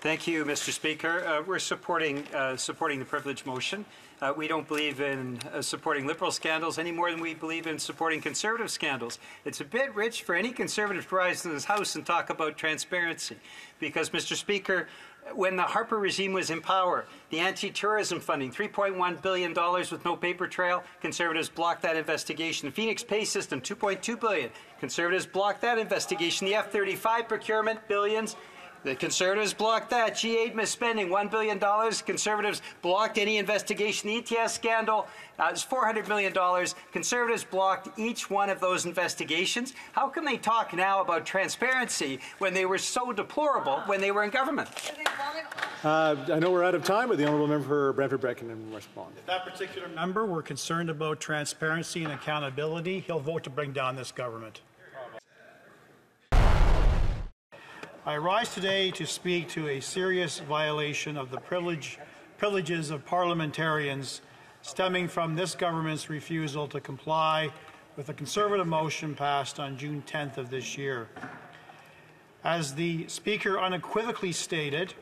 Thank you, Mr. Speaker. We're supporting the privilege motion. We don't believe in supporting Liberal scandals any more than we believe in supporting Conservative scandals. It's a bit rich for any Conservative to rise in this House and talk about transparency because, Mr. Speaker, when the Harper regime was in power, the anti-terrorism funding, $3.1 billion with no paper trail, Conservatives blocked that investigation. The Phoenix Pay System, $2.2 billion. Conservatives blocked that investigation. The F-35 procurement, billions. The Conservatives blocked that. G8 misspending, $1 billion. Conservatives blocked any investigation. The ETS scandal is $400 million. Conservatives blocked each one of those investigations. How can they talk now about transparency when they were so deplorable when they were in government? I know we're out of time, but the honourable member for Brantford-Brecken and respond. If that particular member were concerned about transparency and accountability, he'll vote to bring down this government. I rise today to speak to a serious violation of the privileges of parliamentarians stemming from this government's refusal to comply with a Conservative motion passed on June 10th of this year. As the Speaker unequivocally stated,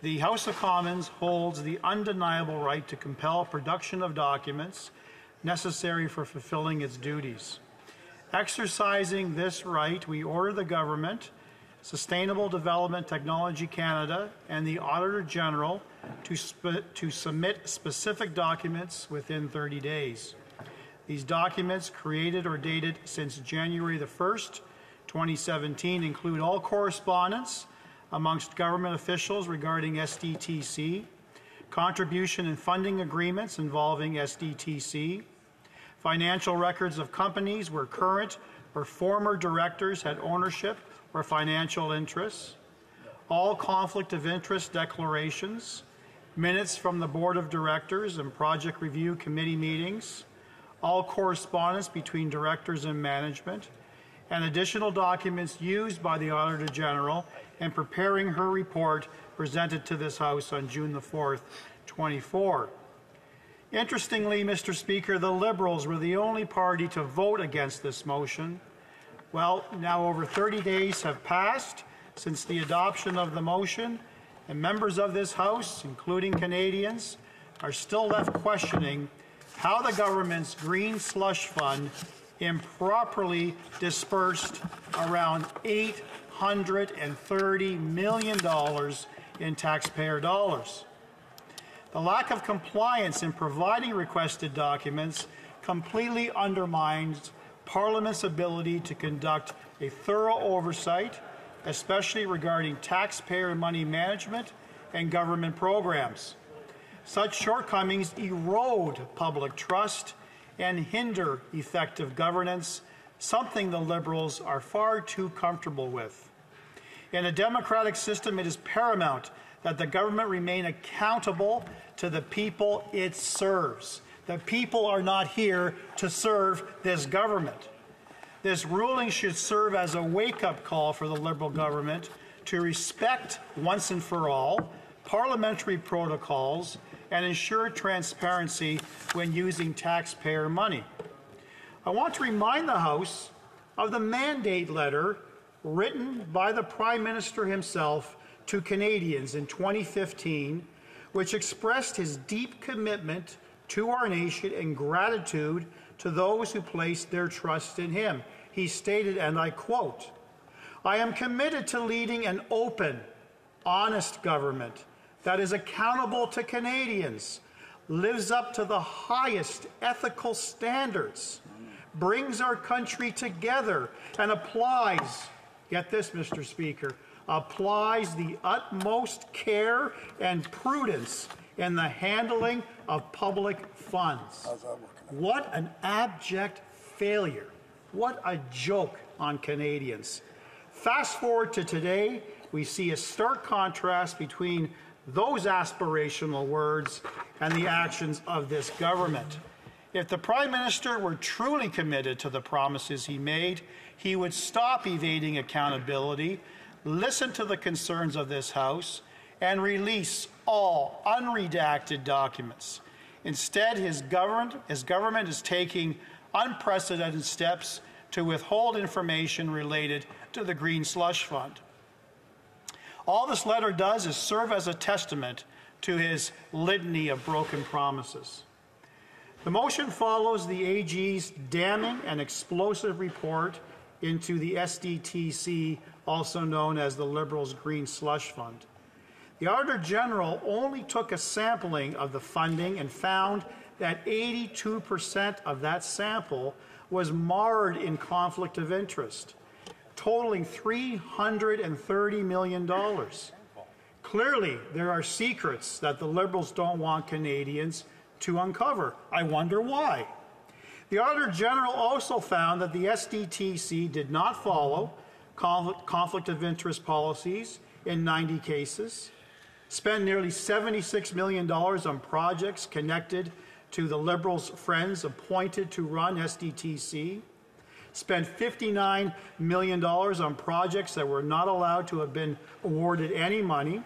the House of Commons holds the undeniable right to compel production of documents necessary for fulfilling its duties. Exercising this right, we order the government, Sustainable Development Technology Canada, and the Auditor General to submit specific documents within 30 days. These documents, created or dated since January the 1st, 2017, include all correspondence amongst government officials regarding SDTC, contribution and funding agreements involving SDTC, financial records of companies where current or former directors had ownership or financial interests, all conflict of interest declarations, minutes from the Board of Directors and Project Review Committee meetings, all correspondence between directors and management, and additional documents used by the Auditor General in preparing her report presented to this House on June the 4th, 24. Interestingly, Mr. Speaker, the Liberals were the only party to vote against this motion. Well, now over 30 days have passed since the adoption of the motion, and members of this House, including Canadians, are still left questioning how the government's green slush fund improperly dispersed around $830 million in taxpayer dollars. The lack of compliance in providing requested documents completely undermines Parliament's ability to conduct a thorough oversight, especially regarding taxpayer money management and government programs. Such shortcomings erode public trust and hinder effective governance, something the Liberals are far too comfortable with. In a democratic system, it is paramount that the government remain accountable to the people it serves. The people are not here to serve this government. This ruling should serve as a wake-up call for the Liberal government to respect, once and for all, parliamentary protocols and ensure transparency when using taxpayer money. I want to remind the House of the mandate letter written by the Prime Minister himself to Canadians in 2015, which expressed his deep commitment to our nation and gratitude to those who placed their trust in him. He stated, and I quote, "I am committed to leading an open, honest government that is accountable to Canadians, lives up to the highest ethical standards, brings our country together, and applies," get this, Mr. Speaker, "applies the utmost care and prudence in the handling of public funds." What an abject failure. What a joke on Canadians. Fast forward to today, we see a stark contrast between those aspirational words and the actions of this government. If the Prime Minister were truly committed to the promises he made, he would stop evading accountability, listen to the concerns of this House, and release all unredacted documents. Instead, his government is taking unprecedented steps to withhold information related to the Green Slush Fund. All this letter does is serve as a testament to his litany of broken promises. The motion follows the AG's damning and explosive report into the SDTC, also known as the Liberals' Green Slush Fund. The Auditor General only took a sampling of the funding and found that 82% of that sample was marred in conflict of interest, totaling $330 million. Clearly, there are secrets that the Liberals don't want Canadians to uncover. I wonder why. The Auditor General also found that the SDTC did not follow conflict of interest policies in 90 cases, spent nearly $76 million on projects connected to the Liberals' friends appointed to run SDTC, spent $59 million on projects that were not allowed to have been awarded any money,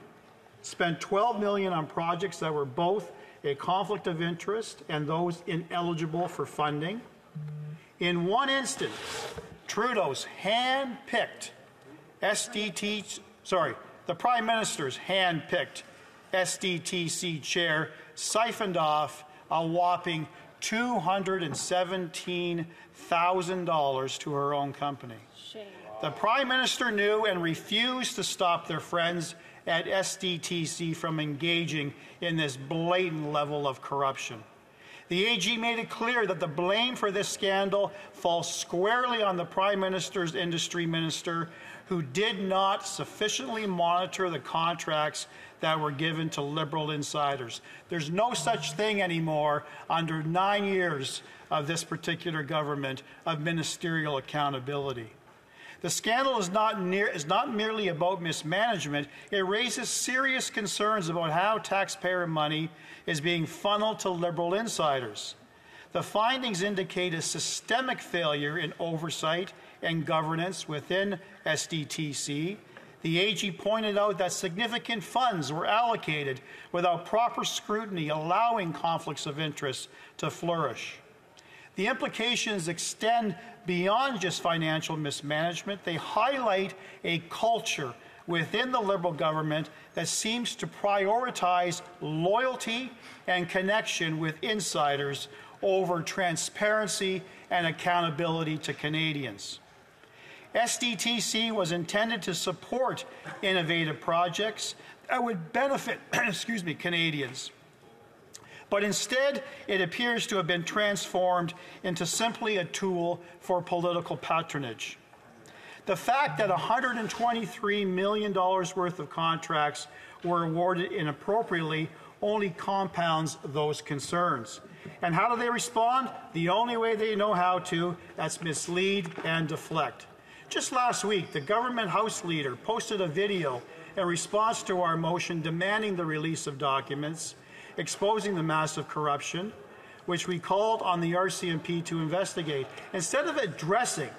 spent $12 million on projects that were both a conflict of interest and those ineligible for funding. In one instance, Trudeau's hand-picked the Prime Minister's hand-picked SDTC chair siphoned off a whopping $217,000 to her own company. Shame. The Prime Minister knew and refused to stop their friends at SDTC from engaging in this blatant level of corruption. The AG made it clear that the blame for this scandal falls squarely on the Prime Minister's industry minister, who did not sufficiently monitor the contracts that were given to Liberal insiders. There's no such thing anymore under 9 years of this particular government of ministerial accountability. The scandal is not merely about mismanagement. It raises serious concerns about how taxpayer money is being funneled to Liberal insiders. The findings indicate a systemic failure in oversight and governance within SDTC. The AG pointed out that significant funds were allocated without proper scrutiny, allowing conflicts of interest to flourish. The implications extend beyond just financial mismanagement. They highlight a culture within the Liberal government that seems to prioritize loyalty and connection with insiders over transparency and accountability to Canadians. SDTC was intended to support innovative projects that would benefit Canadians. But instead, it appears to have been transformed into simply a tool for political patronage. The fact that $123 million worth of contracts were awarded inappropriately only compounds those concerns. And how do they respond? The only way they know how to, that's mislead and deflect. Just last week, the government House Leader posted a video in response to our motion demanding the release of documents exposing the massive corruption, which we called on the RCMP to investigate. Instead of addressing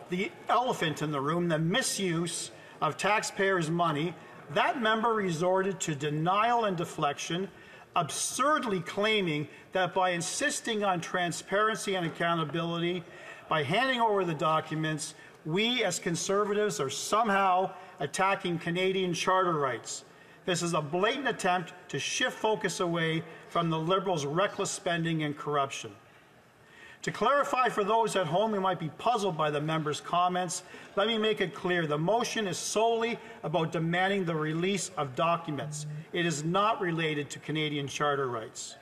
the elephant in the room, the misuse of taxpayers' money, that member resorted to denial and deflection, absurdly claiming that by insisting on transparency and accountability, by handing over the documents, we as Conservatives are somehow attacking Canadian charter rights. This is a blatant attempt to shift focus away from the Liberals' reckless spending and corruption. To clarify for those at home who might be puzzled by the member's comments, let me make it clear the motion is solely about demanding the release of documents. It is not related to Canadian charter rights.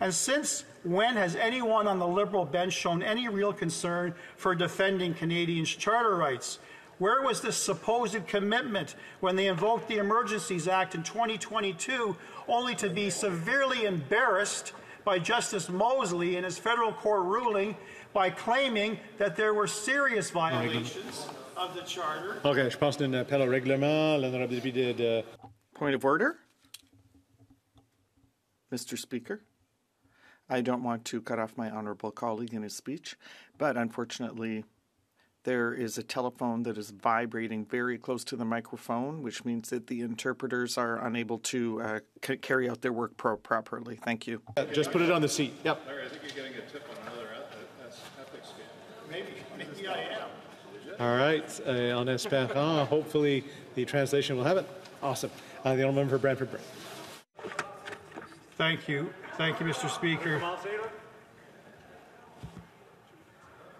And since when has anyone on the Liberal bench shown any real concern for defending Canadians' charter rights? Where was this supposed commitment when they invoked the Emergencies Act in 2022, only to be severely embarrassed by Justice Mosley in his federal court ruling by claiming that there were serious violations of the Charter? OK, je pense d'un appel au règlement. L'honorable député de... Point of order. Mr. Speaker, I don't want to cut off my honourable colleague in his speech, but unfortunately there is a telephone that is vibrating very close to the microphone, which means that the interpreters are unable to carry out their work properly. Thank you. Just put it on the seat. Yep. Larry, I think you're getting a tip on another ethics scandal. Maybe I am. All right. En espérant, hopefully the translation will have it. Awesome. The honourable member for Brantford Brant. Thank you. Thank you, Mr. Speaker.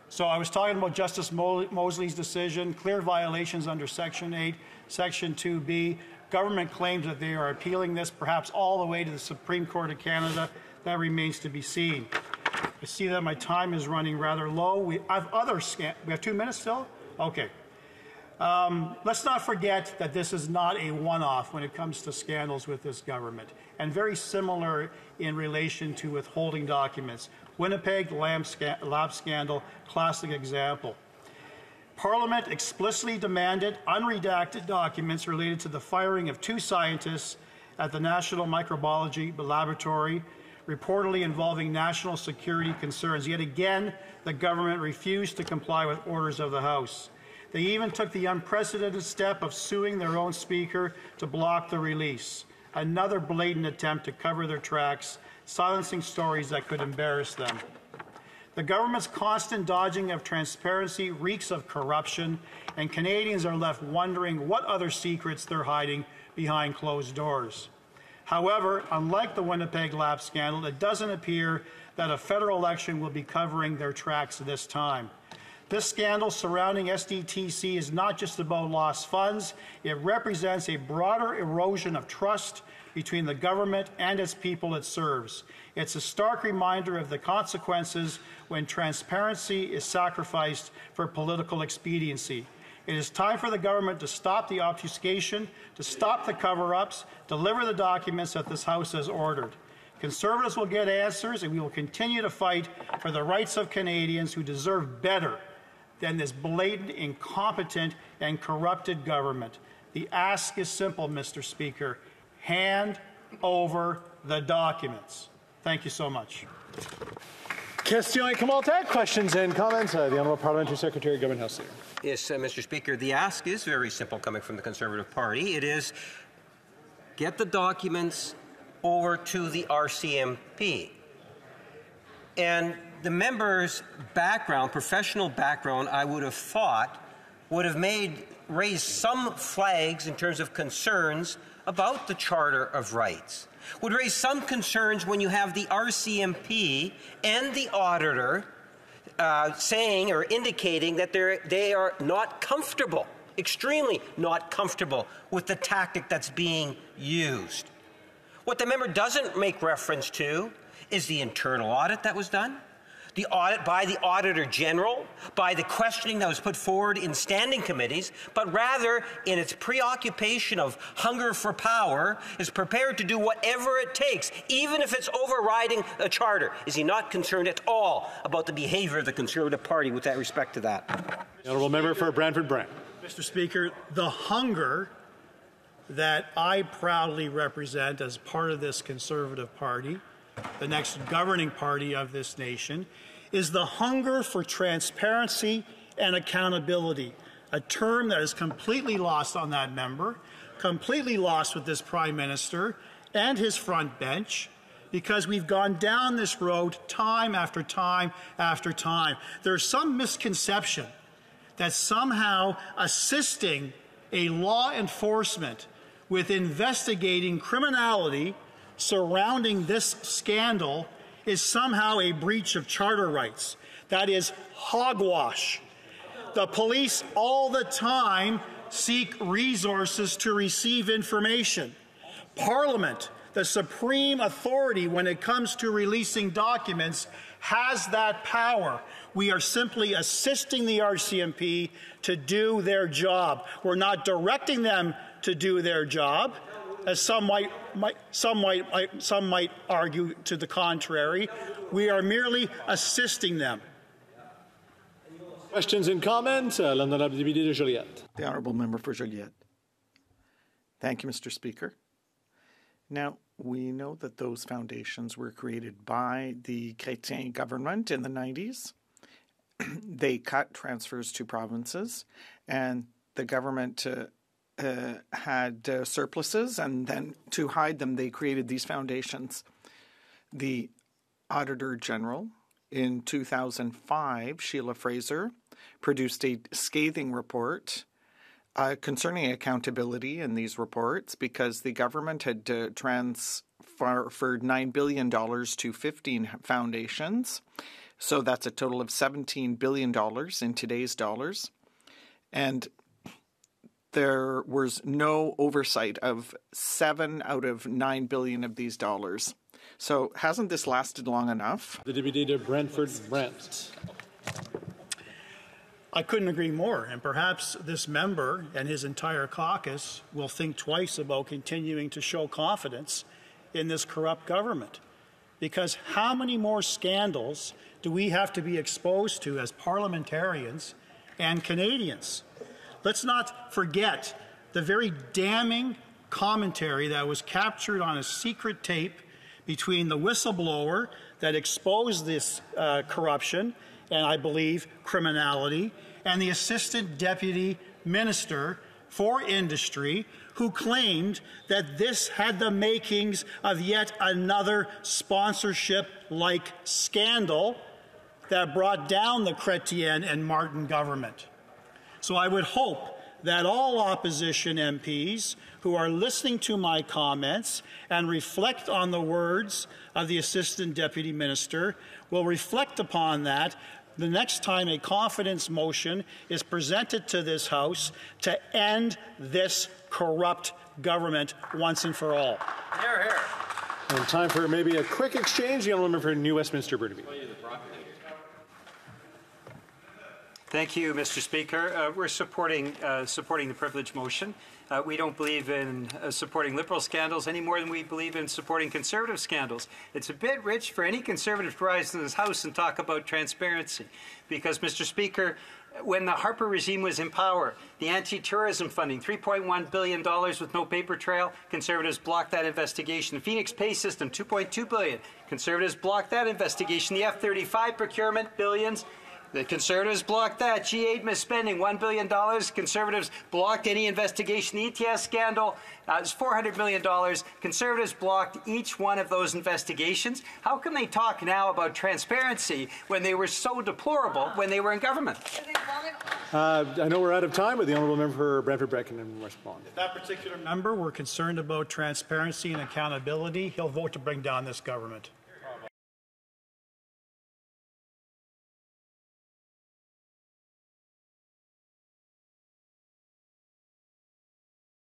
So I was talking about Justice Mosley's decision, clear violations under Section 8, Section 2B. Government claims that they are appealing this perhaps all the way to the Supreme Court of Canada. That remains to be seen. I see that my time is running rather low. We have 2 minutes still? Okay. Let's not forget that this is not a one-off when it comes to scandals with this government, and very similar in relation to withholding documents. Winnipeg lab scandal, classic example. Parliament explicitly demanded unredacted documents related to the firing of 2 scientists at the National Microbiology Laboratory, reportedly involving national security concerns. Yet again, the government refused to comply with orders of the House. They even took the unprecedented step of suing their own Speaker to block the release. Another blatant attempt to cover their tracks, silencing stories that could embarrass them. The government's constant dodging of transparency reeks of corruption, and Canadians are left wondering what other secrets they're hiding behind closed doors. However, unlike the Winnipeg lab scandal, it doesn't appear that a federal election will be covering their tracks this time. This scandal surrounding SDTC is not just about lost funds. It represents a broader erosion of trust between the government and its people it serves. It's a stark reminder of the consequences when transparency is sacrificed for political expediency. It is time for the government to stop the obfuscation, to stop the cover-ups, deliver the documents that this House has ordered. Conservatives will get answers, and we will continue to fight for the rights of Canadians who deserve better than this blatant, incompetent, and corrupted government. The ask is simple, Mr. Speaker. Hand over the documents. Thank you so much. Question et commentaires, questions and comments. The Honourable Parliamentary Secretary, Government House Leader. Yes, Mr. Speaker, the ask is very simple coming from the Conservative Party. It is get the documents over to the RCMP. And the member's background, professional background, I would have thought would have raised some flags in terms of concerns about the Charter of Rights. Would raise some concerns when you have the RCMP and the auditor saying or indicating that they are not comfortable, extremely not comfortable with the tactic that's being used. What the member doesn't make reference to is the internal audit that was done, the audit by the Auditor General, by the questioning that was put forward in standing committees, but rather in its preoccupation of hunger for power is prepared to do whatever it takes, even if it's overriding a charter. Is he not concerned at all about the behavior of the Conservative Party with that respect to that? The honourable member for Brantford Brant. Mr. Speaker, the hunger that I proudly represent as part of this Conservative Party, the next governing party of this nation, is the hunger for transparency and accountability, a term that is completely lost on that member, completely lost with this Prime Minister and his front bench, because we've gone down this road time after time after time. There's some misconception that somehow assisting a law enforcement with investigating criminality surrounding this scandal is somehow a breach of charter rights. That is hogwash. The police all the time seek resources to receive information. Parliament, the supreme authority when it comes to releasing documents, has that power. We are simply assisting the RCMP to do their job. We're not directing them to do their job, as some might argue to the contrary. We are merely assisting them. Questions and comments. L'honorable député de Joliette. The Honourable Member for Joliette. Thank you, Mr. Speaker. Now, we know that those foundations were created by the Chrétien government in the 90s. They cut transfers to provinces, and the government had surpluses, and then to hide them, they created these foundations. The Auditor General in 2005, Sheila Fraser, produced a scathing report concerning accountability in these reports, because the government had transferred $9 billion to 15 foundations. So that's a total of $17 billion in today's dollars. And there was no oversight of 7 out of 9 billion of these dollars. So hasn't this lasted long enough? The deputy to Brantford Brent. I couldn't agree more, and perhaps this member and his entire caucus will think twice about continuing to show confidence in this corrupt government. Because how many more scandals do we have to be exposed to as parliamentarians and Canadians? Let's not forget the very damning commentary that was captured on a secret tape between the whistleblower that exposed this corruption and, I believe, criminality, and the Assistant Deputy Minister for Industry, who claimed that this had the makings of yet another sponsorship-like scandal that brought down the Chrétien and Martin government. So I would hope that all opposition MPs who are listening to my comments and reflect on the words of the Assistant Deputy Minister will reflect upon that the next time a confidence motion is presented to this House to end this corrupt government once and for all. Hear, hear. And time for maybe a quick exchange. The honourable member for New Westminster Burnaby. Thank you, Mr. Speaker. We're supporting the privilege motion. We don't believe in supporting Liberal scandals any more than we believe in supporting Conservative scandals. It's a bit rich for any Conservative to rise in this House and talk about transparency. Because, Mr. Speaker, when the Harper regime was in power, the anti-tourism funding, $3.1 billion with no paper trail, Conservatives blocked that investigation. The Phoenix Pay System, $2.2 billion. Conservatives blocked that investigation. The F-35 procurement, billions. The Conservatives blocked that. G8 misspending, $1 billion. Conservatives blocked any investigation. The ETS scandal is $400 million. Conservatives blocked each one of those investigations. How can they talk now about transparency when they were so deplorable when they were in government? I know we're out of time, but the honourable member for Brantford Brecken and respond. If that particular member were concerned about transparency and accountability, he'll vote to bring down this government.